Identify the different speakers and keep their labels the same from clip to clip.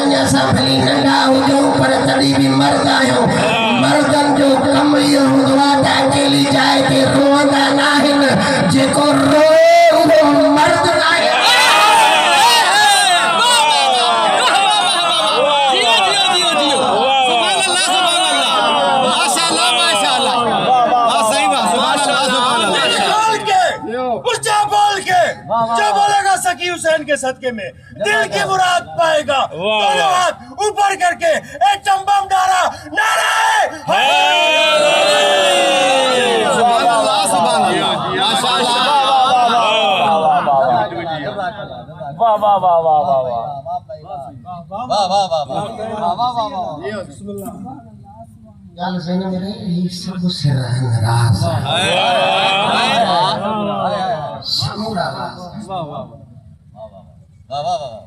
Speaker 1: अञा सा भली नंढा हुजूं पर तड़ी भी मर्द आहियूं। मर्दन जो कम इहो हूंदो आहे त अकेली जाइ ते रोअंदा न आहिनि। जेको रोए उहो मर्द न आहे।
Speaker 2: जो बोलेगा सकी हुसैन के सदके में दिल की मुराद पाएगा। दोनों हाथ ऊपर करके एक चंबम नारा नारा
Speaker 1: गाल ज़हन में रहे ये सब सिर नाराज समूरा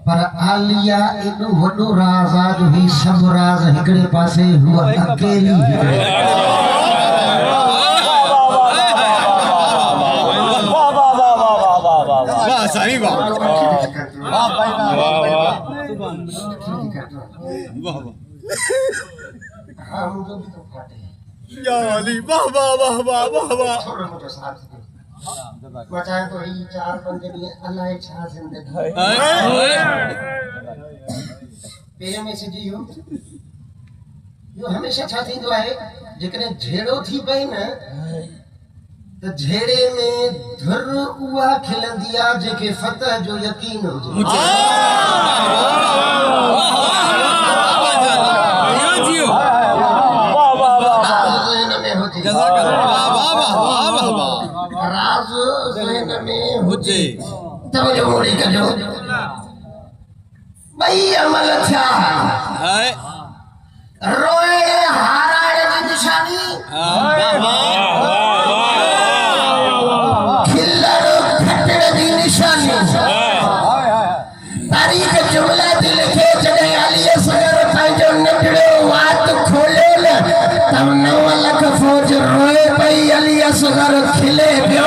Speaker 1: पर आलिया एॾो वॾो राज आहे जो ही सभु राज हिकिड़े पासे हुआ अकेली
Speaker 2: सही बात बचाए तो ही 4-5 ॾींहं अलाए छा ज़िंदगी पेर में सिजी यो हमेशा छा थींदो आहे जेकॾहिं झेड़ो थी पए न त झेड़े में धुर उहा खिलंदी आहे जेके फतह जो यकीन हुजे। राज ज़हन में हुजे तवजो मोड़ी कजो भई अमल थिया रोए हाराए जी निशानी खिलड़ खटड़ जी निशानी तारीख जुमला दिल खे जॾहिं अली असगर पंहिंजो नंढड़ो वात खोलियो न तब 9 लख फौज रोए पई अली असगर खिले पियो।